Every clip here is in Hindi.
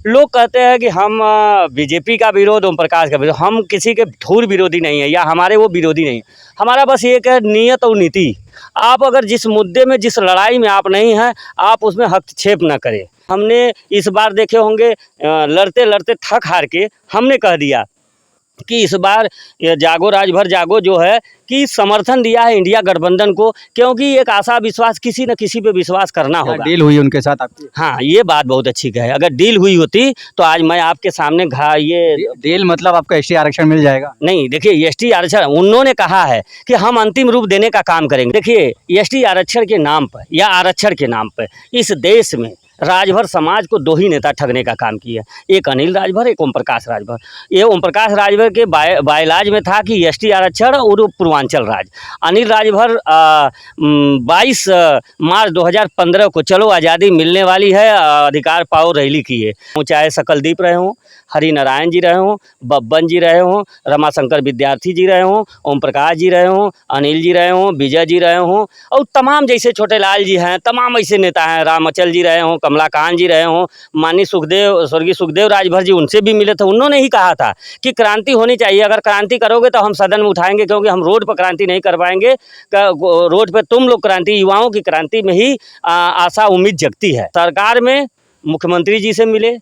लोग कहते हैं कि हम बीजेपी का विरोध, ओम प्रकाश का विरोध। हम किसी के धूर विरोधी नहीं है या हमारे वो विरोधी नहीं है। हमारा बस एक है नियत और नीति। आप अगर जिस मुद्दे में, जिस लड़ाई में आप नहीं हैं, आप उसमें हस्तक्षेप न करें। हमने इस बार देखे होंगे लड़ते लड़ते थक हार के हमने कह दिया कि इस बार ये जागो राजभर जागो जो है कि समर्थन दिया है इंडिया गठबंधन को, क्योंकि एक आशा विश्वास, किसी न किसी पे विश्वास करना होगा। डील हुई उनके साथ आपकी? हाँ, ये बात बहुत अच्छी कहे। अगर डील हुई होती तो आज मैं आपके सामने ये डील मतलब आपको एसटी आरक्षण मिल जाएगा? नहीं, देखिए एसटी आरक्षण उन्होंने कहा है कि हम अंतिम रूप देने का काम करेंगे। देखिए एसटी आरक्षण के नाम पर या आरक्षण के नाम पर इस देश में राजभर समाज को दो ही नेता ठगने का काम किया, एक अनिल राजभर, एक ओम प्रकाश राजभर। ये ओम प्रकाश राजभर के बायलाज में था कि एसटी आरक्षण और पूर्वांचल राज। अनिल राजभर 22 मार्च 2015 को चलो आज़ादी मिलने वाली है, अधिकार पाओ रैली की है। चाहे सकलदीप रहे हों, हरि नारायण जी रहे हों, बब्बन जी रहे हों, रमाशंकर विद्यार्थी जी रहे हों, ओम प्रकाश जी रहे हों, अनिल जी रहे हों, विजय जी रहे हों और तमाम जैसे छोटे लाल जी हैं, तमाम ऐसे नेता हैं, रामचल जी रहे हों, कमलाकांत जी रहे हों, माननीय सुखदेव, स्वर्गीय सुखदेव राजभर जी, उनसे भी मिले थे। उन्होंने ही कहा था कि क्रांति होनी चाहिए, अगर क्रांति करोगे तो हम सदन में उठाएंगे, क्योंकि हम रोड पर क्रांति नहीं कर पाएंगे। रोड पर तुम लोग क्रांति, युवाओं की क्रांति में ही आशा उम्मीद जगती है। सरकार में मुख्यमंत्री जी से मिले,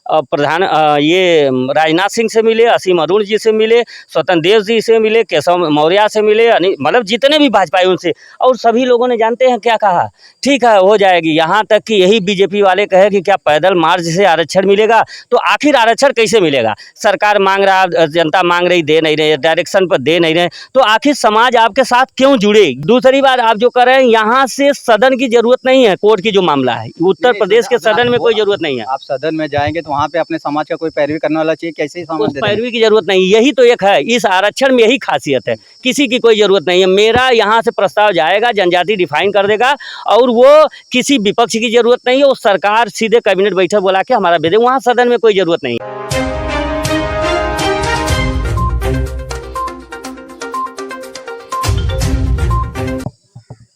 प्रधान ये राजनाथ सिंह से मिले, असीम अरुण जी से मिले, स्वतंत्र देव जी से मिले, केशव मौर्य से मिले, मतलब जितने भी भाजपाई उनसे, और सभी लोगों ने जानते हैं क्या कहा, ठीक है हो जाएगी। यहाँ तक कि यही बीजेपी वाले कहे कि क्या पैदल मार्च से आरक्षण मिलेगा, तो आखिर आरक्षण कैसे मिलेगा? सरकार मांग रहा, जनता मांग रही, दे नहीं रहे, डायरेक्शन पर दे नहीं रहे, तो आखिर समाज आपके साथ क्यों जुड़े? दूसरी बात, आप जो कर रहे हैं, यहाँ से सदन की जरूरत नहीं है। कोर्ट की जो मामला है, उत्तर प्रदेश के सदन में कोई जरूरत नहीं है। आप सदन में जाएंगे तो वहाँ पे अपने समाज का कोई पैरवी करने वाला चाहिए, कैसे ही उस पैरवी की जरूरत नहीं, यही तो एक है, इस आरक्षण में यही खासियत है, किसी की कोई जरूरत नहीं है। मेरा यहाँ से प्रस्ताव जाएगा, जनजाति डिफाइन कर देगा, और वो किसी विपक्ष की जरूरत नहीं है। वो सरकार सीधे कैबिनेट बैठक बुला के हमारा भेजे, वहाँ सदन में कोई जरूरत नहीं है।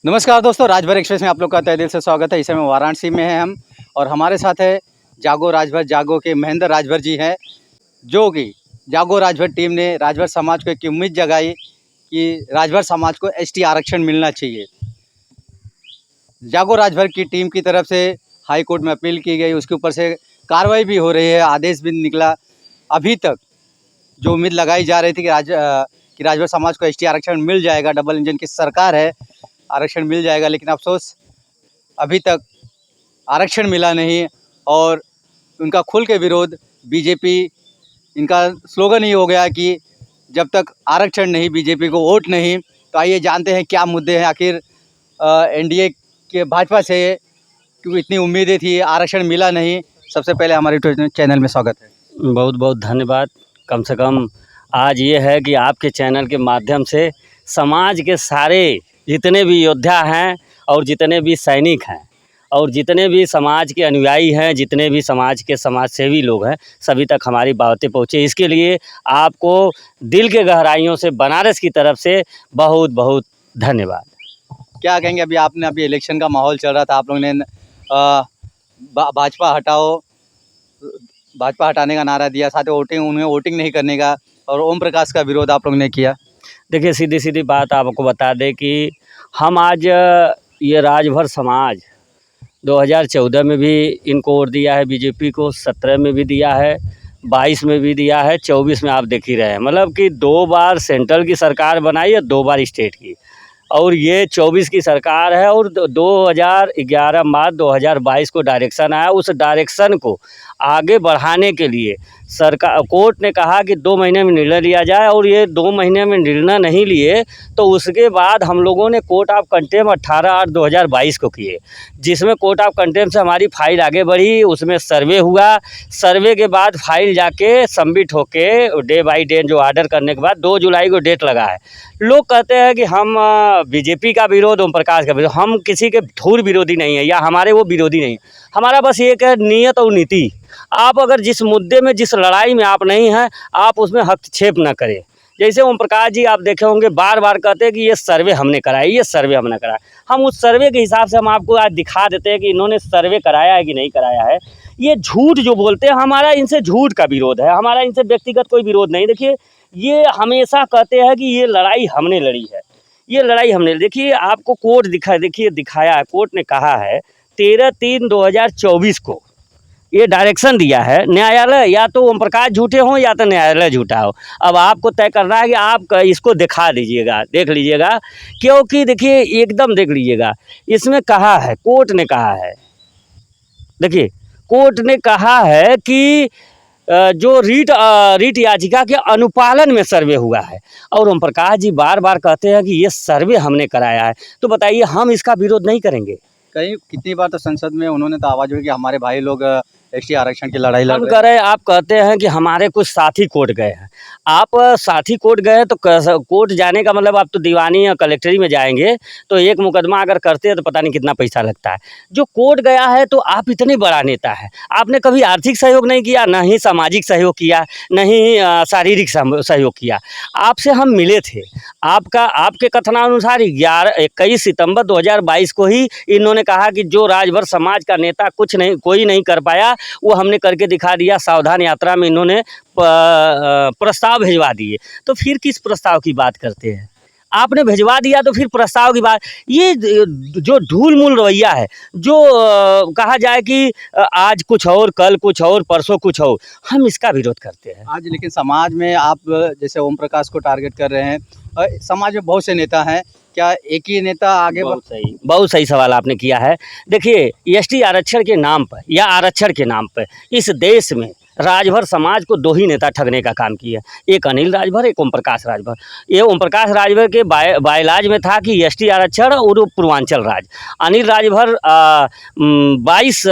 नमस्कार दोस्तों, राजभर एक्सप्रेस में आप लोग का तहे दिल से स्वागत है। इस समय वाराणसी में है हम, और हमारे साथ है जागो राजभर जागो के महेंद्र राजभर जी हैं, जो कि जागो राजभर टीम ने राजभर समाज को एक उम्मीद जगाई कि राजभर समाज को एसटी आरक्षण मिलना चाहिए। जागो राजभर की टीम की तरफ से हाई कोर्ट में अपील की गई, उसके ऊपर से कार्रवाई भी हो रही है, आदेश भी निकला। अभी तक जो उम्मीद लगाई जा रही थी कि राजभर समाज को एसटी आरक्षण मिल जाएगा, डबल इंजन की सरकार है, आरक्षण मिल जाएगा, लेकिन अफसोस अभी तक आरक्षण मिला नहीं। और उनका खुल के विरोध, बीजेपी, इनका स्लोगन ही हो गया कि जब तक आरक्षण नहीं, बीजेपी को वोट नहीं। तो आइए जानते हैं क्या मुद्दे हैं। आखिर एनडीए के भाजपा से क्योंकि इतनी उम्मीदें थी, आरक्षण मिला नहीं। सबसे पहले हमारे चैनल में स्वागत है। बहुत बहुत धन्यवाद। कम से कम आज ये है कि आपके चैनल के माध्यम से समाज के सारे जितने भी योद्धा हैं और जितने भी सैनिक हैं और जितने भी समाज के अनुयायी हैं, जितने भी समाज के समाज सेवी लोग हैं, सभी तक हमारी बातें पहुँचे, इसके लिए आपको दिल के गहराइयों से, बनारस की तरफ से बहुत बहुत धन्यवाद। क्या कहेंगे? अभी इलेक्शन का माहौल चल रहा था, आप लोगों ने भाजपा हटाओ, भाजपा हटाने का नारा दिया, साथ ही उन्हें वोटिंग नहीं करने का, और ओम प्रकाश का विरोध आप लोगों ने किया। देखिए सीधी सीधी बात आपको बता दें कि हम आज ये राजभर समाज 2014 में भी इनको वोट दिया है, बीजेपी को 17 में भी दिया है, 22 में भी दिया है, 24 में आप देख ही रहे हैं। मतलब कि 2 बार सेंट्रल की सरकार बनाई है, 2 बार स्टेट की, और ये 24 की सरकार है। और 2011 मार्च 2022 को डायरेक्शन आया, उस डायरेक्शन को आगे बढ़ाने के लिए सरकार, कोर्ट ने कहा कि 2 महीने में निर्णय लिया जाए, और ये 2 महीने में निर्णय नहीं लिए तो उसके बाद हम लोगों ने कोर्ट ऑफ कंटेम्प्ट 18/8/2022 को किए, जिसमें कोर्ट ऑफ कंटेम्प्ट से हमारी फाइल आगे बढ़ी, उसमें सर्वे हुआ। सर्वे के बाद फाइल जाके सबमिट होके डे बाई डे जो ऑर्डर करने के बाद 2 जुलाई को डेट लगा है। लोग कहते हैं कि हम बीजेपी का विरोध, ओम प्रकाश का विरोध। हम किसी के धूर विरोधी नहीं है या हमारे वो विरोधी नहीं है। हमारा बस एक है नियत और नीति। आप अगर जिस मुद्दे में, जिस लड़ाई में आप नहीं हैं, आप उसमें हस्तक्षेप न करें। जैसे ओम प्रकाश जी आप देखे होंगे बार बार कहते हैं कि ये सर्वे हमने कराया, ये सर्वे हमने कराया। हम उस सर्वे के हिसाब से हम आपको आज दिखा देते हैं कि इन्होंने सर्वे कराया है कि नहीं कराया है। ये झूठ जो बोलते हैं, हमारा इनसे झूठ का विरोध है, हमारा इनसे व्यक्तिगत कोई विरोध नहीं। देखिए, ये हमेशा कहते हैं कि ये लड़ाई हमने लड़ी है, ये लड़ाई हमने, देखिए आपको कोर्ट दिखाया है, कोर्ट ने कहा है 13/3/2024 को ये डायरेक्शन दिया है न्यायालय, या तो ओम प्रकाश झूठे हों या तो न्यायालय झूठा हो। अब आपको तय करना है कि आप इसको दिखा दीजिएगा, देख लीजिएगा, क्योंकि देखिए एकदम देख लीजिएगा, इसमें कहा है, कोर्ट ने कहा है, देखिए कोर्ट ने कहा है कि जो रीट याचिका के अनुपालन में सर्वे हुआ है, और ओम प्रकाश जी बार बार कहते हैं कि ये सर्वे हमने कराया है, तो बताइए हम इसका विरोध नहीं करेंगे? कहीं कितनी बार तो संसद में उन्होंने तो आवाज़ उठाई कि हमारे भाई लोग एसटी आरक्षण की लड़ाई लड़ हम रहे कह रहे हैं, आप कहते हैं कि हमारे कुछ साथी कोर्ट गए हैं, आप साथी कोर्ट गए तो कोर्ट जाने का मतलब आप तो दीवानी या कलेक्टरी में जाएंगे, तो एक मुकदमा अगर करते हैं तो पता नहीं कितना पैसा लगता है। जो कोर्ट गया है, तो आप इतने बड़ा नेता है, आपने कभी आर्थिक सहयोग नहीं किया, न ही सामाजिक सहयोग किया, न ही शारीरिक सहयोग किया। आपसे हम मिले थे, आपके कथनानुसार 21 सितंबर 2022 को ही इन्होंने कहा कि जो राजभर समाज का नेता कोई नहीं कर पाया, वो हमने करके दिखा दिया। सावधान यात्रा में इन्होंने प्रस्ताव भिजवा दिए, तो फिर किस प्रस्ताव की बात करते हैं? आपने भिजवा दिया तो फिर प्रस्ताव की बात, ये जो ढूल मूल रवैया है, जो कहा जाए कि आज कुछ और, कल कुछ और, परसों कुछ और, हम इसका विरोध करते हैं। आज लेकिन समाज में आप जैसे ओम प्रकाश को टारगेट कर रहे हैं, समाज में बहुत से नेता हैं, क्या एक ही नेता आगे बहुत सही सवाल आपने किया है। देखिए, एसटी आरक्षण के नाम पर या आरक्षण के नाम पर इस देश में राजभर समाज को दो ही नेता ठगने का काम किया, एक अनिल राजभर, एक ओम प्रकाश राजभर। ये ओम प्रकाश राजभर के बायलाज में था कि एसटी आरक्षण और पूर्वांचल राज। अनिल राजभर 22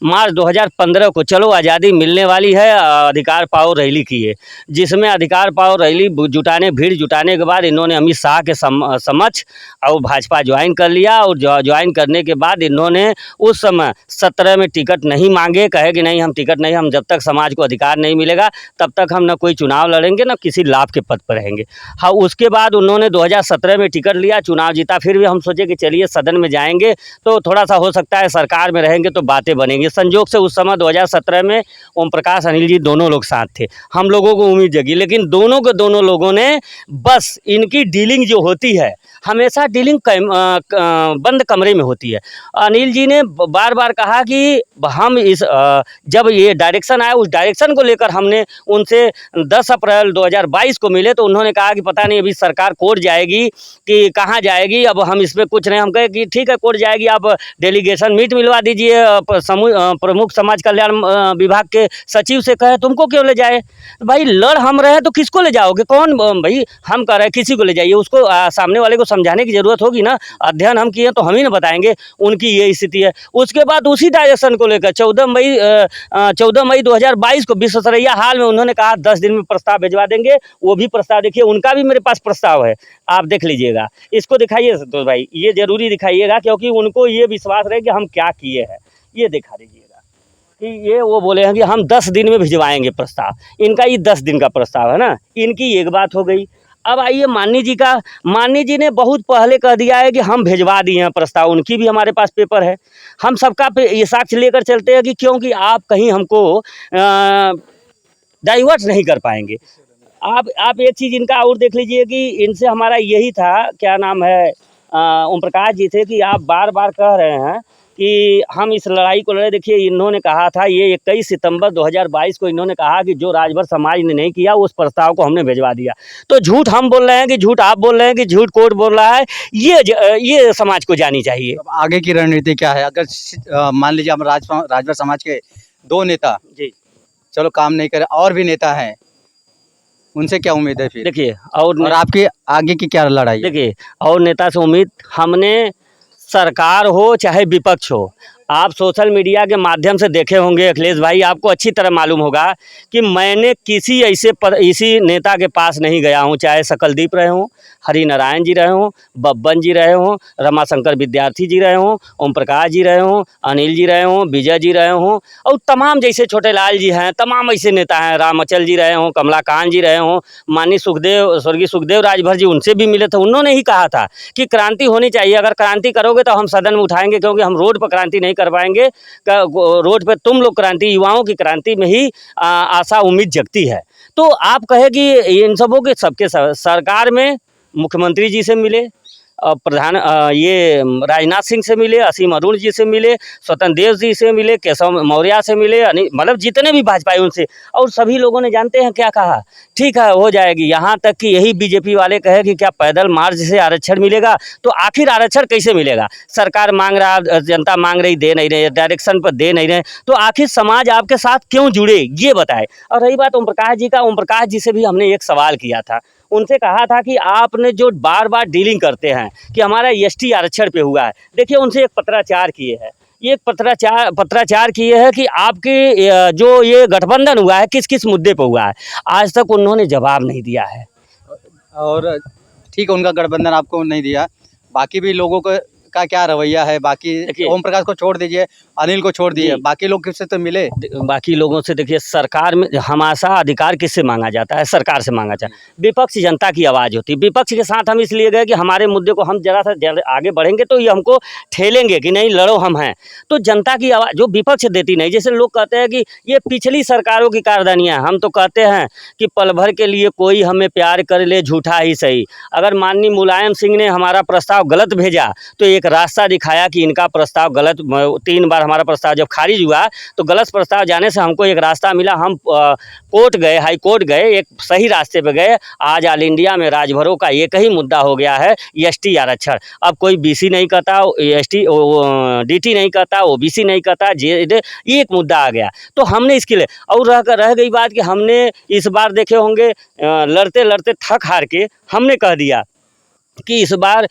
मार्च 2015 को चलो आज़ादी मिलने वाली है, अधिकार पाओ रैली की है, जिसमें अधिकार पाओ रैली भीड़ जुटाने के बाद इन्होंने अमित शाह के समक्ष और भाजपा ज्वाइन कर लिया, और ज्वाइन करने के बाद इन्होंने उस समय 17 में टिकट नहीं मांगे, कहे कि नहीं हम टिकट नहीं, हम जब तक समाज को अधिकार नहीं मिलेगा तब तक हम न कोई चुनाव लड़ेंगे, न किसी लाभ के पद पर रहेंगे। हाँ, उसके बाद उन्होंने 2017 में टिकट लिया, चुनाव जीता, फिर भी हम सोचे कि चलिए सदन में जाएंगे तो थोड़ा सा हो सकता है सरकार में रहेंगे तो बातें बनेंगी। संजोग से उस समय 2017 में ओम प्रकाश अनिल जी दोनों लोग साथ थे, हम लोगों को उम्मीद जगी, लेकिन दोनों लोगों ने बस इनकी डीलिंग जो होती है, हमेशा डीलिंग बंद कमरे में होती है। अनिल जी ने बार बार कहा कि हम जब ये डायरेक्शन आया, उस डायरेक्शन को लेकर हमने उनसे 10 अप्रैल 2022 को मिले, तो उन्होंने कहा कि पता नहीं अभी सरकार कोर्ट जाएगी कि कहाँ जाएगी, अब हम इसमें कुछ नहीं। हम कहे कि ठीक है कोर्ट जाएगी, आप डेलीगेशन मीट मिलवा दीजिए, प्रमुख समाज कल्याण विभाग के सचिव से कहे तुमको क्यों ले जाए भाई, लड़ हम रहे तो किसको ले जाओगे, कौन भाई, हम कह रहे हैं किसी को ले जाइए, उसको सामने वाले को समझाने की जरूरत होगी ना, अध्ययन हम किए तो हम ही ना बताएंगे, उनकी ये स्थिति है। उसके बाद उसी डायरेक्शन को लेकर 14 मई 2022 को विश्वेश्वरैया हाल में उन्होंने कहा 10 दिन में प्रस्ताव भिजवा देंगे। वो भी प्रस्ताव देखिए, उनका भी मेरे पास प्रस्ताव है, आप देख लीजिएगा, इसको दिखाइए तो भाई, ये जरूरी दिखाइएगा, क्योंकि उनको ये विश्वास रहे कि हम क्या किए हैं, ये दिखा दीजिएगा कि ये वो बोले हैं कि हम 10 दिन में भिजवाएंगे प्रस्ताव, इनका ये 10 दिन का प्रस्ताव है ना, इनकी एक बात हो गई। अब आइए माननीय जी ने बहुत पहले कह दिया है कि हम भिजवा दिए हैं प्रस्ताव, उनकी भी हमारे पास पेपर है, हम सबका ये साक्ष्य लेकर चलते हैं कि क्योंकि आप कहीं हमको डाइवर्ट नहीं कर पाएंगे। आप एक चीज़ इनका और देख लीजिए कि इनसे हमारा यही था, क्या नाम है, ओम प्रकाश जी थे, कि आप बार बार कह रहे हैं कि हम इस लड़ाई को लड़े। देखिए, इन्होंने कहा था, ये 21 सितंबर 2022 को इन्होंने कहा कि जो राजभर समाज ने नहीं किया उस प्रस्ताव को हमने भिजवा दिया। तो झूठ हम बोल रहे हैं कि झूठ आप बोल रहे हैं कि झूठ कोर्ट बोल रहा है, ये समाज को जानी चाहिए। अब आगे की रणनीति क्या है? अगर मान लीजिए हम राजभर समाज के 2 नेता जी चलो काम नहीं करे, और भी नेता हैं, उनसे क्या उम्मीद है फिर? देखिए, और आपकी आगे की क्या लड़ाई है? देखिए, और नेता से उम्मीद, हमने सरकार हो चाहे विपक्ष हो, आप सोशल मीडिया के माध्यम से देखे होंगे अखिलेश भाई, आपको अच्छी तरह मालूम होगा कि मैंने किसी इसी नेता के पास नहीं गया हूं, चाहे सकलदीप रहे हों, हरि नारायण जी रहे हों, बब्बन जी रहे हों, रमाशंकर विद्यार्थी जी रहे हों, ओम प्रकाश जी रहे हों, अनिल जी रहे हों, विजय जी रहे हों, और तमाम जैसे छोटे लाल जी हैं, तमाम ऐसे नेता हैं, रामचल जी रहे हों, कमलाकांत जी रहे हों, माननीय स्वर्गीय सुखदेव राजभर जी, उनसे भी मिले थे। उन्होंने ही कहा था कि क्रांति होनी चाहिए, अगर क्रांति करोगे तो हम सदन में उठाएंगे, क्योंकि हम रोड पर क्रांति नहीं कर करवाएंगे। रोड पे तुम लोग क्रांति, युवाओं की क्रांति में ही आशा उम्मीद जगती है। तो आप कहे कि इन सबों के सबके सरकार में मुख्यमंत्री जी से मिले, ये राजनाथ सिंह से मिले, असीम अरुण जी से मिले, स्वतंत्र देव जी से मिले, केशव मौर्य से मिले, मतलब जितने भी भाजपाई उनसे, और सभी लोगों ने जानते हैं क्या कहा, ठीक है हो जाएगी। यहाँ तक कि यही बीजेपी वाले कहे कि क्या पैदल मार्च से आरक्षण मिलेगा, तो आखिर आरक्षण कैसे मिलेगा? सरकार मांग रहा, जनता मांग रही, दे नहीं रहे, डायरेक्शन पर दे नहीं रहे, तो आखिर समाज आपके साथ क्यों जुड़े, ये बताए। और रही बात ओम प्रकाश जी का, ओम प्रकाश जी से भी हमने एक सवाल किया था, उनसे कहा था कि आपने जो बार बार डीलिंग करते हैं कि हमारा एसटी आरक्षण पे हुआ है, देखिए उनसे एक पत्राचार किए हैं, ये पत्राचार किए हैं कि आपके जो ये गठबंधन हुआ है किस किस मुद्दे पर हुआ है, आज तक उन्होंने जवाब नहीं दिया है। और ठीक है, उनका गठबंधन आपको नहीं दिया, बाकी भी लोगों का क्या रवैया है? बाकी ओम प्रकाश को छोड़ दीजिए, अनिल को छोड़ दीजिए, बाकी लोग किससे तो मिले? बाकी लोगों से देखिए, सरकार में हमेशा अधिकार किससे मांगा जाता है? सरकार से मांगा जाता है। विपक्ष जनता की आवाज़ होती है। विपक्ष के साथ हम इसलिए गए कि हमारे मुद्दे को हम जरा सा आगे बढ़ेंगे तो ये हमको ठेलेंगे कि नहीं लड़ो हम हैं। तो जनता की आवाज़ जो विपक्ष देती नहीं, जैसे लोग कहते हैं कि ये पिछली सरकारों की कारदानियाँ, हम तो कहते हैं कि पल भर के लिए कोई हमें प्यार कर ले झूठा ही सही। अगर माननीय मुलायम सिंह ने हमारा प्रस्ताव गलत भेजा तो एक रास्ता दिखाया कि इनका प्रस्ताव गलत, 3 बार हमारा प्रस्ताव जब खारिज हुआ तो गलत प्रस्ताव जाने से हमको एक रास्ता मिला, हम कोर्ट गए, हाई कोर्ट गए, एक सही रास्ते पे गए। आज ऑल इंडिया में राजभरों का एक ही मुद्दा हो गया है, एसटी आरक्षण। अब कोई बीसी नहीं कहता, एसटी डीटी नहीं कहता, ओबीसी नहीं कहता, एक मुद्दा आ गया। तो हमने इसके लिए, और रह गई बात कि हमने इस बार देखे होंगे लड़ते लड़ते थक हार के हमने कह दिया कि इस बार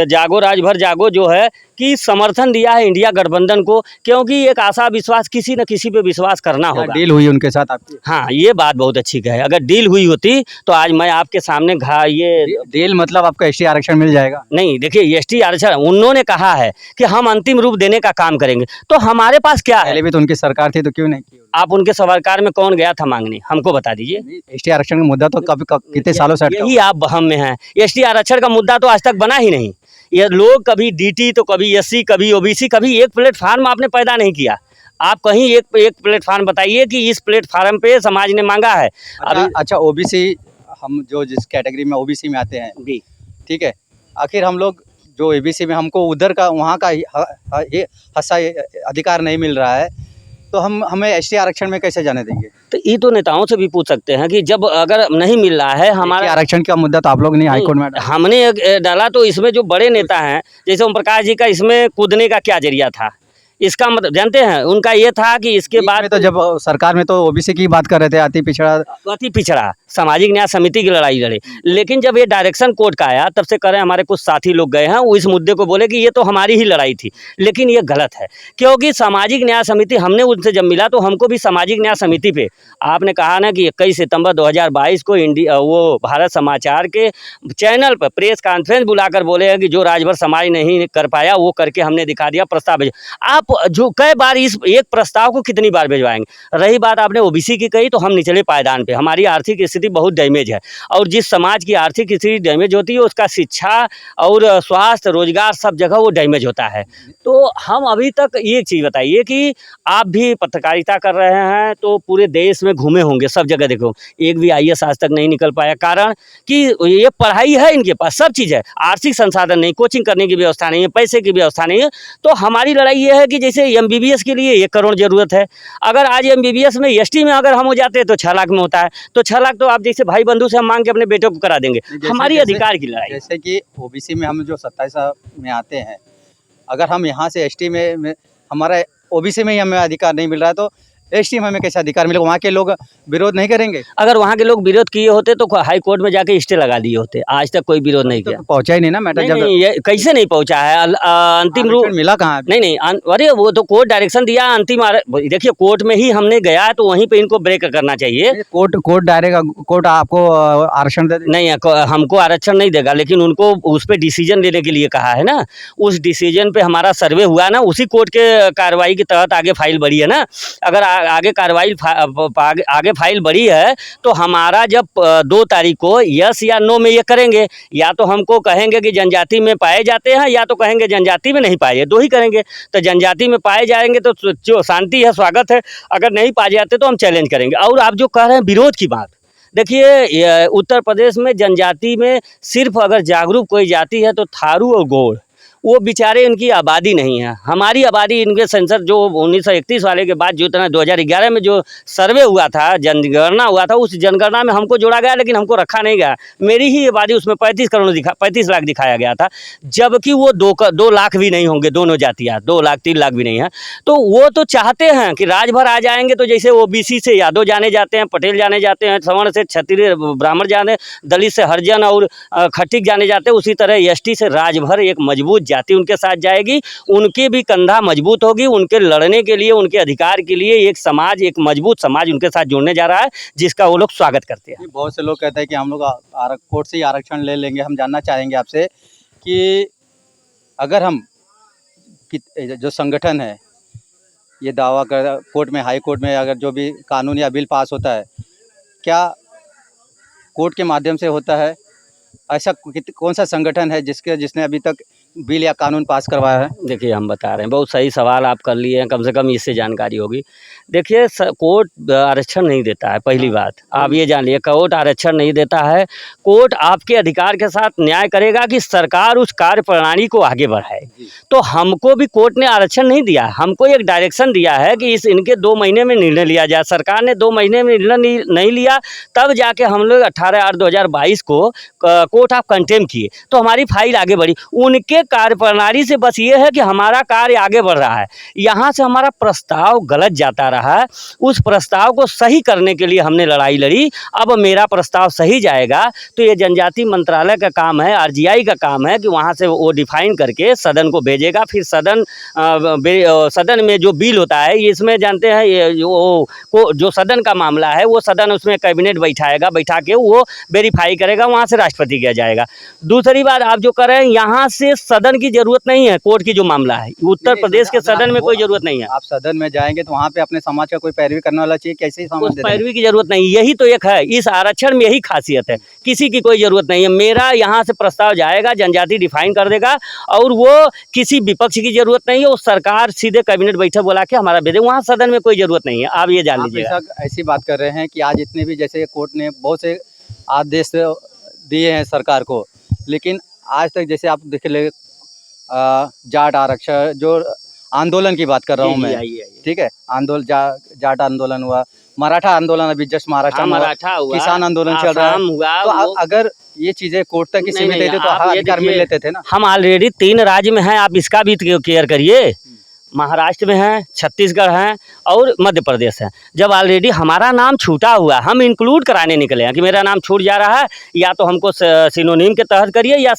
जागो राजभर जागो जो है कि समर्थन दिया है इंडिया गठबंधन को, क्योंकि एक आशा विश्वास, किसी न किसी पे विश्वास करना होगा। डील हुई उनके साथ आपकी? हाँ, ये बात बहुत अच्छी कहे, अगर डील हुई होती तो आज मैं आपके सामने ये डील मतलब आपका एसटी आरक्षण मिल जाएगा? नहीं, देखिए एसटी आरक्षण उन्होंने कहा है कि हम अंतिम रूप देने का काम करेंगे, तो हमारे पास क्या है? पहले भी तो उनकी सरकार थी, तो क्यों नहीं की? आप उनके सरकार में कौन गया था मांगने, हमको बता दीजिए। एसटी आरक्षण का मुद्दा तो कितने सालों से यही आप बहम में हैं। एसटी आरक्षण का मुद्दा तो आज तक बना ही नहीं। ये लोग कभी डीटी तो कभी एससी, कभी ओबीसी, कभी एक प्लेटफार्म आपने पैदा नहीं किया। आप कहीं एक प्लेटफार्म बताइए कि इस प्लेटफार्म पे समाज ने मांगा है। अच्छा, ओबीसी, हम जो जिस कैटेगरी में ओबीसी में आते हैं, ठीक है, आखिर हम लोग जो एबीसी में, हमको उधर का वहाँ का हिस्सा अधिकार नहीं मिल रहा है, तो हमें एसटी आरक्षण में कैसे जाने देंगे? तो ये तो नेताओं से भी पूछ सकते हैं कि जब अगर नहीं मिल रहा है हमारा आरक्षण का मुद्दा, तो आप लोग ने हाईकोर्ट में हमने डाला, तो इसमें जो बड़े नेता हैं जैसे ओम प्रकाश जी का, इसमें कूदने का क्या जरिया था? इसका मतलब जानते हैं, उनका ये था कि इसके बाद तो जब सरकार में तो ओबीसी की बात कर रहे थे, अति पिछड़ा सामाजिक न्याय समिति की लड़ाई लड़े, लेकिन जब ये डायरेक्शन कोर्ट का आया तब से कह रहे हैं, हमारे कुछ साथी लोग गए हैं, वो इस मुद्दे को बोले कि ये तो हमारी ही लड़ाई थी, लेकिन ये गलत है। क्योंकि सामाजिक न्याय समिति, हमने उनसे जब मिला तो हमको भी सामाजिक न्याय समिति पे, आपने कहा ना कि 21 सितंबर 2022 को वो भारत समाचार के चैनल पर प्रेस कॉन्फ्रेंस बुलाकर बोले हैं कि जो राजभर समाज नहीं कर पाया वो करके हमने दिखा दिया, प्रस्ताव भेजा। आप जो कई बार इस एक प्रस्ताव को कितनी बार भिजवाएंगे? रही बात आपने ओबीसी की कही, तो हम निचले पायदान पे, हमारी आर्थिक स्थिति बहुत डैमेज है, और जिस समाज की आर्थिक स्थिति डैमेज होती है उसका शिक्षा और स्वास्थ्य, रोजगार, सब जगह वो डैमेज होता है। तो हम अभी तक ये चीज़ बताइए कि आप भी पत्रकारिता कर रहे हैं तो पूरे देश में घूमे होंगे, सब जगह देखो, एक भी IAS आज तक नहीं निकल पाया। कारण कि ये पढ़ाई है इनके पास, सब चीज़ है, आर्थिक संसाधन नहीं, कोचिंग करने की व्यवस्था नहीं है, पैसे की व्यवस्था नहीं है। तो हमारी लड़ाई ये है कि जैसे MBBS के लिए 1 करोड़ जरूरत है, अगर आज MBBS में एसटी में अगर हम हो जाते हैं तो 6 लाख में होता है, तो 6 लाख तो आप जैसे भाई बंधु से हम मांग के अपने बेटों को करा देंगे। हमारी अधिकार की लड़ाई। जैसे कि ओबीसी में हम जो 27 में आते हैं, अगर हम यहाँ से एसटी में हमारा ओबीसी में ही हमें अधिकार नहीं मिल रहा है, तो एसटी में हमें कैसे अधिकार मिलेगा? वहाँ के लोग विरोध नहीं करेंगे? अगर वहाँ के लोग विरोध किए होते तो हाई कोर्ट में जाके स्टे लगा दिए होते, आज तक कोई विरोध नहीं किया। तो पहुँचा ही नहीं ना मैटर? जब ये कैसे नहीं पहुँचा है? अंतिम रूप मिला कहाँ? नहीं, अरे वो तो कोर्ट डायरेक्शन दिया अंतिम। देखिए कोर्ट में ही हमने गया तो वहीं पे इनको ब्रेक करना चाहिए। कोर्ट आपको आरक्षण दे? नहीं, हमको आरक्षण नहीं देगा, लेकिन उनको उस पर डिसीजन लेने के लिए कहा है ना। उस डिसीजन पे हमारा सर्वे हुआ ना, उसी कोर्ट के कार्रवाई के तहत आगे फाइल बढ़ी है ना। अगर आगे कार्रवाई आगे फाइल बढ़ी है तो हमारा जब 2 तारीख को यस या नो में ये करेंगे, या तो हमको कहेंगे कि जनजाति में पाए जाते हैं या तो कहेंगे जनजाति में नहीं पाए, 2 ही करेंगे। तो जनजाति में पाए जाएंगे तो जो शांति है, स्वागत है, अगर नहीं पाए जाते तो हम चैलेंज करेंगे। और आप जो कह रहे हैं विरोध की बात, देखिए उत्तर प्रदेश में जनजाति में सिर्फ अगर जागरूक कोई जाति है तो थारू और गौड़, वो बेचारे इनकी आबादी नहीं है। हमारी आबादी इनके सेंसर जो 1931 वाले के बाद जो 2011 में जो सर्वे हुआ था, जनगणना हुआ था, उस जनगणना में हमको जोड़ा गया लेकिन हमको रखा नहीं गया। मेरी ही आबादी उसमें 35 लाख दिखाया गया था, जबकि वो 2 लाख भी नहीं होंगे, दोनों जातियाँ 2 लाख 3 लाख भी नहीं है। तो वो तो चाहते हैं कि राज भर आ जाएंगे, तो जैसे ओबीसी से यादव जाने जाते हैं, पटेल जाने जाते हैं, सवर्ण से क्षत्रिय ब्राह्मण जाने, दलित से हरिजन और खट्टिक जाने जाते हैं, उसी तरह एसटी से राजभर एक मजबूत जाति उनके साथ जाएगी। उनकी भी कंधा मजबूत होगी, उनके लड़ने के लिए, उनके अधिकार के लिए एक समाज, एक मजबूत समाज उनके साथ जुड़ने जा रहा है, जिसका वो लोग स्वागत करते हैं। बहुत से लोग कहते हैं कि हम लोग कोर्ट से ही आरक्षण ले लेंगे। हम जानना चाहेंगे आपसे कि अगर हम जो संगठन है ये दावा कर कोर्ट में, हाई कोर्ट में, अगर जो भी कानून या बिल पास होता है, क्या कोर्ट के माध्यम से होता है? ऐसा कौन सा संगठन है जिसने अभी तक बिल या कानून पास करवाया है? देखिए हम बता रहे हैं, बहुत सही सवाल आप कर लिए हैं, कम से कम इससे जानकारी होगी। देखिए कोर्ट आरक्षण नहीं देता है, पहली बात आप ये जान लीजिए, कोर्ट आरक्षण नहीं देता है। कोर्ट आपके अधिकार के साथ न्याय करेगा कि सरकार उस कार्य प्रणाली को आगे बढ़ाए। तो हमको भी कोर्ट ने आरक्षण नहीं दिया, हमको एक डायरेक्शन दिया है कि इनके 2 महीने में निर्णय लिया जाए। सरकार ने 2 महीने में निर्णय नहीं लिया, तब जाके हम लोग 18/8/2022 को कोर्ट ऑफ कंटेम्प्ट किए, तो हमारी फाइल आगे बढ़ी। उनके कार्य प्रणाली से बस ये है कि हमारा कार्य आगे बढ़ रहा है, यहाँ से हमारा प्रस्ताव गलत जाता रहा है, उस प्रस्ताव को सही करने के लिए हमने लड़ाई लड़ी। अब मेरा प्रस्ताव सही जाएगा तो ये जनजाति मंत्रालय का काम है, आरजीआई का काम है कि वहाँ से वो डिफाइन करके सदन को भेजेगा। फिर सदन में जो बिल होता है, इसमें जानते हैं ये जो सदन का मामला है, वो सदन उसमें कैबिनेट बैठाएगा, बैठा के वो वेरीफाई करेगा, वहाँ से राष्ट्रपति किया जाएगा। दूसरी बात आप जो कर रहे हैं, यहाँ से सदन की जरूरत नहीं है। कोर्ट की जो मामला है, उत्तर प्रदेश के सदन में कोई जरूरत नहीं है। आप सदन में जाएंगे तो वहाँ पे अपने समाज का कोई पैरवी करने वाला चाहिए, कैसे ही समाज पैरवी की जरूरत नहीं, यही तो एक है, इस आरक्षण में यही खासियत है, किसी की कोई जरूरत नहीं है। मेरा यहाँ से प्रस्ताव जाएगा, जनजाति डिफाइन कर देगा, और वो किसी विपक्ष की जरूरत नहीं है, वो सरकार सीधे कैबिनेट बैठक बुला के हमारा भेजे, वहाँ सदन में कोई जरूरत नहीं है। आप ये जान लीजिए। ऐसी बात कर रहे हैं कि आज इतने भी, जैसे कोर्ट ने बहुत से आदेश दिए हैं सरकार को, लेकिन आज तक जैसे आप देख ले, जाट आरक्षण जो आंदोलन की बात कर रहा हूँ मैं, ठीक है, जाट आंदोलन हुआ, मराठा आंदोलन अभी जस्ट महाराष्ट्र में, किसान आंदोलन चल रहा है, तो अगर ये चीजें कोर्ट तक ही सीमित रहती तो अधिकार मिल लेते थे ना। हम ऑलरेडी 3 राज्य में हैं, आप इसका भी केयर करिए। महाराष्ट्र में हैं, छत्तीसगढ़ हैं और मध्य प्रदेश है। जब ऑलरेडी हमारा नाम छूटा हुआ, हम इंक्लूड कराने निकले हैं कि मेरा नाम छूट जा रहा है, या तो हमको सिनोनिम के तहत करिए या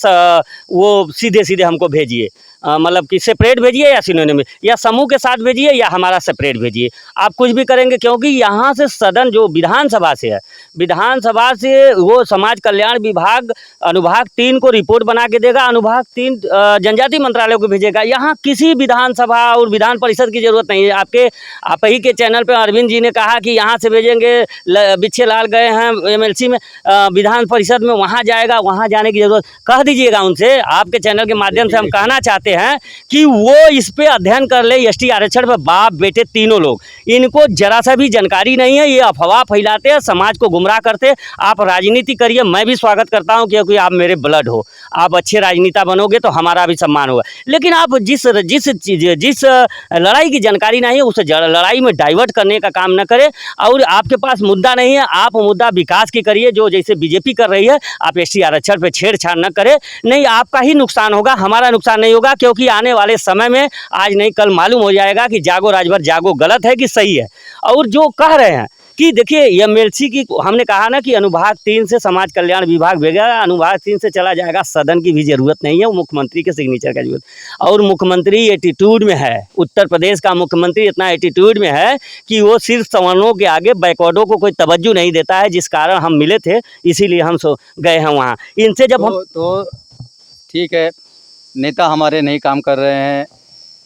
वो सीधे हमको भेजिए, मतलब कि सेपरेट भेजिए या सिनोनिम, या समूह के साथ भेजिए या हमारा सेपरेट भेजिए। आप कुछ भी करेंगे, क्योंकि यहाँ से सदन जो विधानसभा से है, विधानसभा से वो समाज कल्याण विभाग अनुभाग 3 को रिपोर्ट बना के देगा, अनुभाग 3 जनजाति मंत्रालय को भेजेगा। यहाँ किसी विधानसभा और विधान परिषद की जरूरत नहीं है। आप ही के चैनल पे अरविंद जी ने कहा कि यहाँ से भेजेंगे, बिच्छे लाल गए हैं एमएलसी में, विधान परिषद में वहाँ जाएगा, वहाँ जाने की जरूरत, कह दीजिएगा उनसे। आपके चैनल के माध्यम से हम कहना चाहते हैं कि वो इस पे अध्ययन कर ले, एसटी आरक्षण पे। बाप बेटे तीनों लोग, इनको जरा सा भी जानकारी नहीं है, ये अफवाह फैलाते हैं, समाज को गुमराह करते। आप राजनीति करिए, मैं भी स्वागत करता हूं, क्योंकि आप मेरे ब्लड हो, आप अच्छे राजनेता बनोगे तो हमारा भी सम्मान होगा। लेकिन आप जिस लड़ाई की जानकारी नहीं है, उस लड़ाई में डाइवर्ट करने का काम न करें। और आपके पास मुद्दा नहीं है, आप मुद्दा विकास की करिए, जो जैसे बीजेपी कर रही है। आप एसटी आरक्षण पे छेड़छाड़ न करें, नहीं आपका ही नुकसान होगा, हमारा नुकसान नहीं होगा। क्योंकि आने वाले समय में, आज नहीं कल मालूम हो जाएगा कि जागो राजभर जागो गलत है कि सही है। और जो कह रहे हैं कि देखिए एमएलसी की, हमने कहा ना कि अनुभाग 3 से समाज कल्याण विभाग भेजा, अनुभाग 3 से चला जाएगा, सदन की भी जरूरत नहीं है, वो मुख्यमंत्री के सिग्नेचर का जरूरत। और मुख्यमंत्री एटीट्यूड में है, उत्तर प्रदेश का मुख्यमंत्री इतना एटीट्यूड में है कि वो सिर्फ सवर्णों के आगे बैकवर्डों को कोई तवज्जो नहीं देता है, जिस कारण हम मिले थे, इसीलिए हम गए हैं वहाँ। इनसे जब हम तो ठीक है, नेता हमारे नहीं काम कर रहे हैं,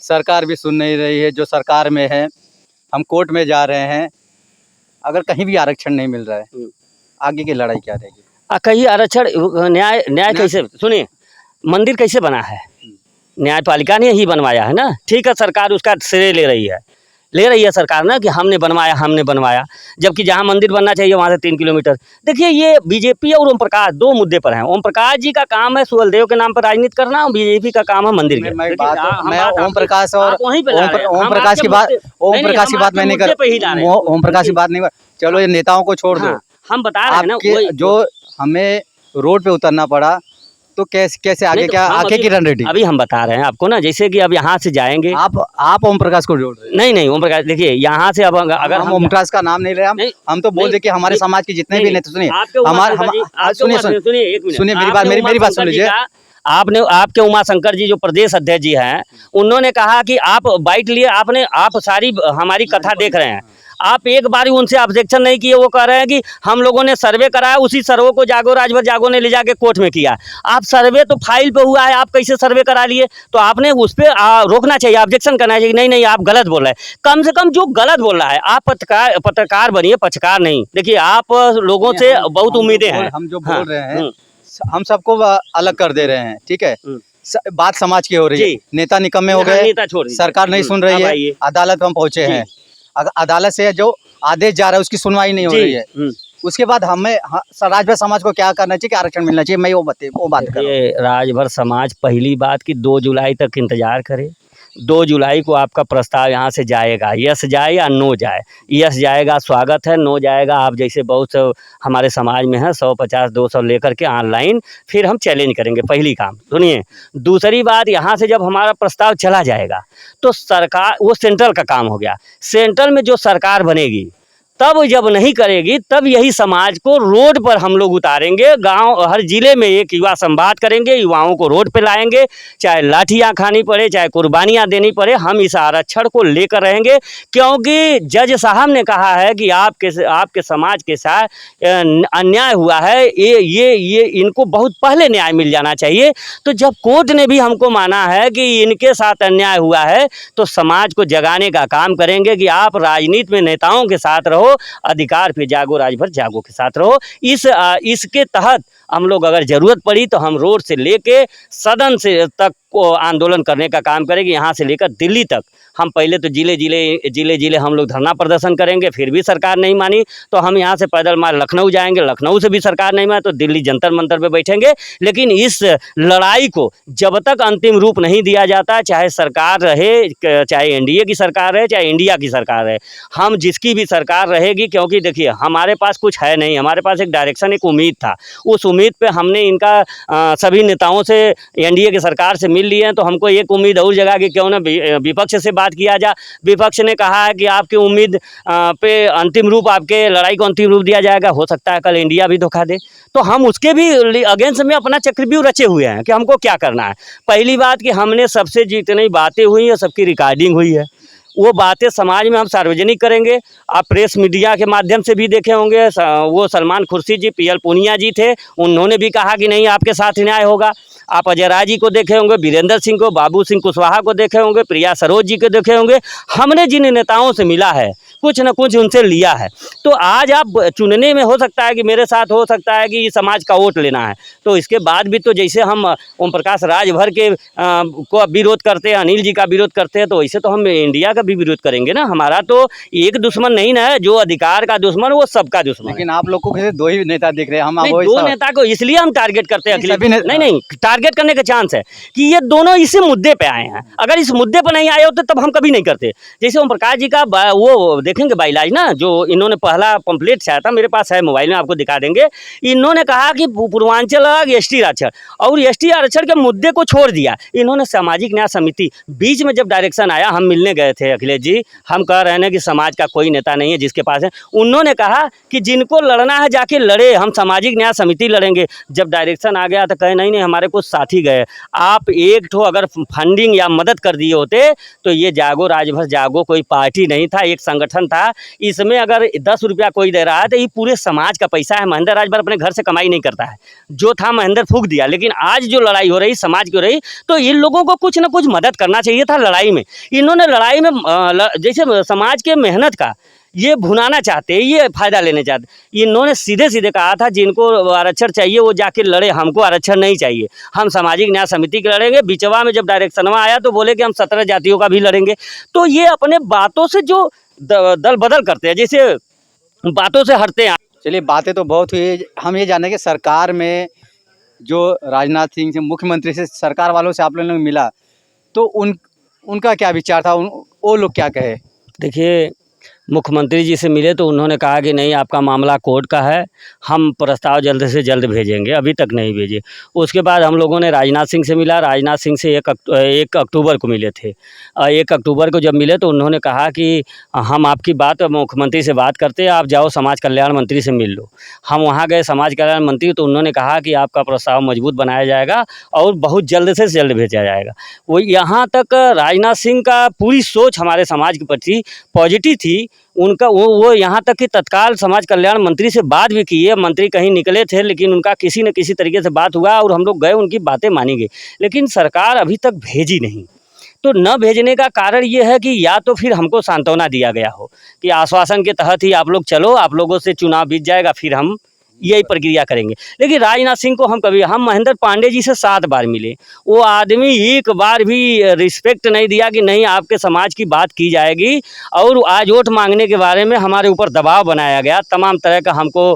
सरकार भी सुन नहीं रही है, जो सरकार में है हम कोर्ट में जा रहे हैं, अगर कहीं भी आरक्षण नहीं मिल रहा है, आगे की लड़ाई क्या रहेगी? कहीं आरक्षण न्याय कैसे, सुनिए, मंदिर कैसे बना है? न्यायपालिका ने ही बनवाया है ना। ठीक है, सरकार उसका श्रेय ले रही है सरकार ना कि हमने बनवाया, जबकि जहाँ मंदिर बनना चाहिए वहाँ से 3 किलोमीटर। देखिए, ये बीजेपी और ओम प्रकाश 2 मुद्दे पर हैं। ओम प्रकाश जी का काम है सुहलदेव के नाम पर राजनीति करना, और बीजेपी का काम है मंदिर के। मैं ओम प्रकाश और वहीं पे ला रहे हैं। ओम हम प्रकाश की आपके बात मुद्दे- ओम नहीं, प्रकाश की हम बात आपके मैं नहीं मुद्दे पे ही ला रहे हैं। ओम प्रकाश की बात नहीं, चलो ये नेताओं को छोड़ दो। हाँ, हम बता रहे हैं ना, आपके वही- जो हमें रोड पे उतरना पड़ा, तो कैसे आगे, नहीं, तो क्या हम आगे की रणनीति? अभी हम बता रहे हैं आपको ना, जैसे कि अब यहाँ से जाएंगे। आप ओम प्रकाश को जोड़ रहे हैं। नहीं, ओम प्रकाश, देखिए यहाँ से अब अगर हम ओम प्रकाश का नाम नहीं ले रहे, हम तो बोल दे कि हमारे समाज के जितने भी नेता, सुनिए सुनिए मेरी बात सुन लीजिए। आपके उमाशंकर जी जो प्रदेश अध्यक्ष जी हैं, उन्होंने कहा कि आप बाइट लिए, आप सारी हमारी कथा देख रहे हैं, आप एक बार ही उनसे ऑब्जेक्शन नहीं किए। वो कह रहे हैं कि हम लोगों ने सर्वे कराया, उसी सर्वे को राजभर जागो ने ले जाके कोर्ट में किया। आप सर्वे तो फाइल पे हुआ है, आप कैसे सर्वे करा लिए? तो आपने उस पर रोकना चाहिए, ऑब्जेक्शन करना चाहिए। नहीं, आप गलत बोल रहे हैं। कम से कम जो गलत बोल रहा है, आप पत्रकार बनिए, पक्षकार नहीं। देखिए, आप लोगों से बहुत उम्मीदें हैं। हम जो बोल रहे हैं, हम सबको अलग कर दे रहे हैं, ठीक है। बात समाज की हो रही है, नेता निकम्मे हो गए, सरकार नहीं सुन रही है, अदालत हम पहुंचे हैं, अगर अदालत से जो आदेश जा रहा है उसकी सुनवाई नहीं हो रही है, उसके बाद हमें राजभर समाज को क्या करना चाहिए कि आरक्षण मिलना चाहिए? मैं वो बात कर रहा हूं। राजभर समाज पहली बात कि 2 जुलाई तक इंतजार करे। 2 जुलाई को आपका प्रस्ताव यहाँ से जाएगा, यस जाए या नो जाए। यस जाएगा, स्वागत है। नो जाएगा, आप जैसे बहुत हमारे समाज में है 150-200 लेकर के ऑनलाइन फिर हम चैलेंज करेंगे। पहली काम सुनिए। दूसरी बात, यहाँ से जब हमारा प्रस्ताव चला जाएगा तो सरकार, वो सेंट्रल का काम हो गया। सेंट्रल में जो सरकार बनेगी, तब जब नहीं करेगी, तब यही समाज को रोड पर हम लोग उतारेंगे। गांव, हर जिले में एक युवा संवाद करेंगे, युवाओं को रोड पे लाएंगे, चाहे लाठियां खानी पड़े, चाहे कुर्बानियां देनी पड़े, हम इस आरक्षण को लेकर रहेंगे। क्योंकि जज साहब ने कहा है कि आपके समाज के साथ अन्याय हुआ है, ये इनको बहुत पहले न्याय मिल जाना चाहिए। तो जब कोर्ट ने भी हमको माना है कि इनके साथ अन्याय हुआ है, तो समाज को जगाने का काम करेंगे कि आप राजनीति में नेताओं के साथ रहो, अधिकार पे जागो, राजभर जागो के साथ रहो। इसके तहत हम लोग, अगर जरूरत पड़ी तो हम रोड से लेके सदन से तक को आंदोलन करने का काम करेंगे। यहाँ से लेकर दिल्ली तक हम पहले तो जिले हम लोग धरना प्रदर्शन करेंगे, फिर भी सरकार नहीं मानी तो हम यहाँ से पैदल मार लखनऊ जाएंगे, लखनऊ से भी सरकार नहीं मानी तो दिल्ली जंतर मंतर पे बैठेंगे। लेकिन इस लड़ाई को जब तक अंतिम रूप नहीं दिया जाता, चाहे सरकार रहे, चाहे एनडीए की सरकार रहे, चाहे इंडिया की सरकार रहे, हम जिसकी भी सरकार रहेगी, क्योंकि देखिए हमारे पास कुछ है नहीं, हमारे पास एक डायरेक्शन, एक उम्मीद था। उस उम्मीद पे हमने इनका सभी नेताओं से, एनडीए की सरकार से मिल लिए हैं, तो हमको एक उम्मीद और जगह कि क्यों ना विपक्ष से बात किया जा। विपक्ष ने कहा है कि आपकी उम्मीद पे अंतिम रूप, आपके लड़ाई को अंतिम रूप दिया जाएगा। हो सकता है कल इंडिया भी धोखा दे, तो हम उसके भी अगेंस्ट में अपना चक्रव्यूह रचे हुए हैं कि हमको क्या करना है। पहली बात कि हमने सबसे जितनी बातें हुई है सबकी रिकॉर्डिंग हुई है, वो बातें समाज में हम सार्वजनिक करेंगे। आप प्रेस मीडिया के माध्यम से भी देखे होंगे, वो सलमान खुर्शीद जी, पीएल पूनिया जी थे, उन्होंने भी कहा कि नहीं आपके साथ न्याय होगा। आप अजय राय जी को देखे होंगे, वीरेंद्र सिंह को, बाबू सिंह कुशवाहा को देखे होंगे, प्रिया सरोज जी को देखे होंगे। हमने जिन नेताओं से मिला है, कुछ न कुछ उनसे लिया है। तो आज आप चुनने में हो सकता है कि मेरे साथ, हो सकता है कि समाज का वोट लेना है, तो इसके बाद भी तो जैसे हम ओम प्रकाश राजभर के को विरोध करते हैं, अनिल जी का विरोध करते हैं, तो वैसे तो हम इंडिया का भी विरोध करेंगे ना। हमारा तो एक दुश्मन नहीं ना है, जो अधिकार का दुश्मन वो सबका दुश्मन। लेकिन आप लोग को 2 ही नेता दिख रहे हैं। हम 2 नेता को इसलिए हम टारगेट करते हैं, नहीं टारगेट करने का चांस है कि ये दोनों इसी मुद्दे पे आए हैं। अगर इस मुद्दे पर नहीं आए होते तब हम कभी नहीं करते। जैसे ओम प्रकाश जी का वो देखेंगे बाइलाज ना, जो इन्होंने पहला पंपलेट छाया था, मेरे पास है मोबाइल में, आपको दिखा देंगे। इन्होंने कहा कि पूर्वांचल एसटी आरक्षण, और एसटी आरक्षण के मुद्दे को छोड़ दिया। इन्होंने सामाजिक न्याय समिति, बीच में जब डायरेक्शन आया, हम मिलने गए थे अखिलेश जी, हम कह रहे हैं कि समाज का कोई नेता नहीं है जिसके पास है। उन्होंने कहा कि जिनको लड़ना है जाके लड़े, हम सामाजिक न्याय समिति लड़ेंगे। जब डायरेक्शन आ गया तो कहे नहीं हमारे को साथ ही गए। आप एक ठो अगर फंडिंग या मदद कर दिए होते तो ये जागो राजभर जागो कोई पार्टी नहीं था, एक संगठन था। इसमें अगर 10 रुपया कोई दे रहा है तो ये पूरे समाज का पैसा है। महेंद्र राजभर अपने घर से कमाई नहीं करता है, जो था महेंद्र फूंक दिया। लेकिन आज जो लड़ाई हो रही समाज की हो रही, तो इन लोगों को कुछ ना कुछ मदद करना चाहिए था लड़ाई में। इन्होंने लड़ाई में जैसे समाज के मेहनत का ये भुनाना चाहते, ये फायदा लेने चाहते। इन्होंने सीधे सीधे कहा था जिनको आरक्षण चाहिए वो जाके लड़े, हमको आरक्षण नहीं चाहिए, हम सामाजिक न्याय समिति के लड़ेंगे। बिचवा में जब डायरेक्शनवा आया तो बोले कि हम 17 जातियों का भी लड़ेंगे। तो ये अपने बातों से जो दल बदल करते हैं, जैसे बातों से हटते हैं। चलिए, बातें तो बहुत हुई। हम ये जाने कि सरकार में जो राजनाथ सिंह से, मुख्यमंत्री से, सरकार वालों से आप लोगों ने मिला तो उनका क्या विचार था, वो लोग क्या कहे? देखिए, मुख्यमंत्री जी से मिले तो उन्होंने कहा कि नहीं, आपका मामला कोर्ट का है, हम प्रस्ताव जल्द से जल्द भेजेंगे, अभी तक नहीं भेजे। उसके बाद हम लोगों ने राजनाथ सिंह से मिला, राजनाथ सिंह से 1 अक्टूबर को मिले थे। 1 अक्टूबर को जब मिले तो उन्होंने कहा कि हम आपकी बात मुख्यमंत्री से बात करते हैं, आप जाओ समाज कल्याण मंत्री से मिल लो। हम वहाँ गए समाज कल्याण मंत्री, तो उन्होंने कहा कि आपका प्रस्ताव मजबूत बनाया जाएगा और बहुत जल्द से जल्द भेजा जाएगा। वो यहाँ तक राजनाथ सिंह का पूरी सोच हमारे समाज के प्रति पॉजिटिव थी। उनका वो यहाँ तक कि तत्काल समाज कल्याण मंत्री से बात भी की है। मंत्री कहीं निकले थे, लेकिन उनका किसी न किसी तरीके से बात हुआ और हम लोग गए, उनकी बातें मानी गई। लेकिन सरकार अभी तक भेजी नहीं। तो न भेजने का कारण ये है कि या तो फिर हमको सांत्वना दिया गया हो कि आश्वासन के तहत ही आप लोग चलो, आप लोगों से चुनाव बीत जाएगा, फिर हम यही प्रक्रिया करेंगे। लेकिन राजनाथ सिंह को हम महेंद्र पांडे जी से 7 बार मिले, वो आदमी एक बार भी रिस्पेक्ट नहीं दिया कि नहीं आपके समाज की बात की जाएगी। और आज वोट मांगने के बारे में हमारे ऊपर दबाव बनाया गया, तमाम तरह का हमको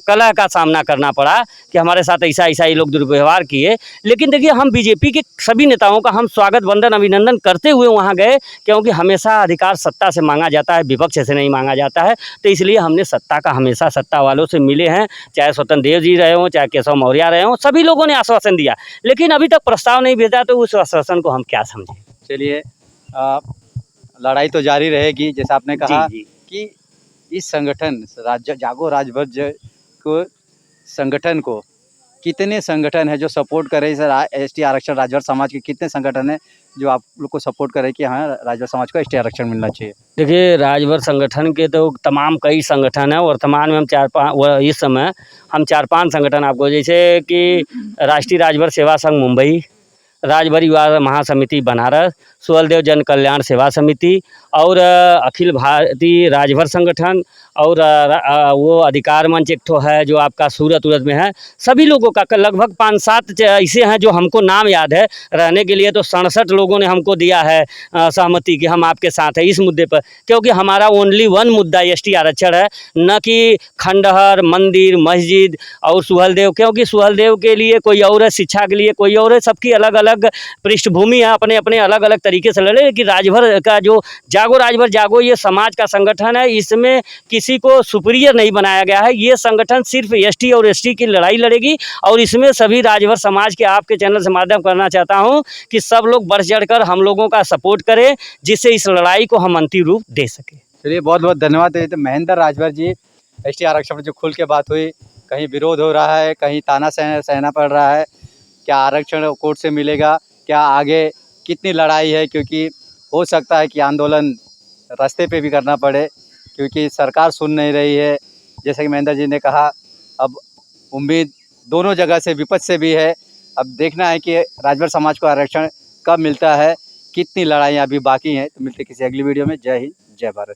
कलह का सामना करना पड़ा कि हमारे साथ ऐसा ऐसा ये लोग दुर्व्यवहार किए। लेकिन देखिए, हम बीजेपी के सभी नेताओं का हम स्वागत वंदन अभिनंदन करते हुए वहाँ गए, क्योंकि हमेशा अधिकार सत्ता से मांगा जाता है, विपक्ष से नहीं मांगा जाता है। तो इसलिए हमने सत्ता का हमेशा सत्ता वालों से मिले हैं, चाहे स्वतंत्र देव जी रहे हों, चाहे केशव मौर्य रहे हों, सभी लोगों ने आश्वासन दिया। लेकिन अभी तक प्रस्ताव नहीं भेजा, तो उस आश्वासन को हम क्या समझें। चलिए, लड़ाई तो जारी रहेगी, जैसा आपने कहा जी। कि इस संगठन जागो राजभर को संगठन को कितने संगठन है जो सपोर्ट करे इस एसटी आरक्षण? राजभर समाज के कितने संगठन है जो आप लोग को सपोर्ट करे कि हाँ, राजभर समाज को एसटी आरक्षण मिलना चाहिए? देखिए, राजभर संगठन के तो तमाम कई संगठन हैं। वर्तमान में हम इस समय हम 4-5 संगठन आपको, जैसे कि राष्ट्रीय राजभर सेवा संघ मुंबई, राजभर युवा महासमिति बनारस, सुहलदेव जन कल्याण सेवा समिति और अखिल भारतीय राजभर संगठन और वो अधिकार मंच एक ठो है जो आपका सूरत में है। सभी लोगों का लगभग 5-7 ऐसे हैं जो हमको नाम याद है। रहने के लिए तो 67 लोगों ने हमको दिया है सहमति कि हम आपके साथ हैं इस मुद्दे पर, क्योंकि हमारा ओनली वन मुद्दा एसटी आरक्षण है, न कि खंडहर, मंदिर, मस्जिद और सुहलदेव। क्योंकि सुहलदेव के लिए कोई और है, शिक्षा के लिए कोई और है, सबकी अलग अलग पृष्ठभूमि है, अपने अपने अलग अलग तरीके से लड़े। कि राजभर का जो जागो राजभर जागो ये समाज का संगठन है, इसमें किसी को सुपीरियर नहीं बनाया गया है। ये संगठन सिर्फ एसटी और एसटी की लड़ाई लड़ेगी और इसमें सभी राजभर समाज के आपके चैनल से माध्यम करना चाहता हूं कि सब लोग बढ़ चढ़कर हम लोगों का सपोर्ट करें, जिससे इस लड़ाई को हम अंतिम रूप दे सके। चलिए, बहुत बहुत धन्यवाद। तो महेंद्र राजभर जी, एसटी आरक्षण पर जो खुल के बात हुई, कहीं विरोध हो रहा है, कहीं ताना सहना पड़ रहा है, क्या आरक्षण कोर्ट से मिलेगा, क्या आगे कितनी लड़ाई है, क्योंकि हो सकता है कि आंदोलन रास्ते पे भी करना पड़े, क्योंकि सरकार सुन नहीं रही है। जैसे कि महेंद्र जी ने कहा, अब उम्मीद दोनों जगह से, विपक्ष से भी है। अब देखना है कि राजभर समाज को आरक्षण कब मिलता है, कितनी लड़ाइयाँ अभी बाकी हैं। तो मिलते किसी अगली वीडियो में। जय हिंद, जय भारत।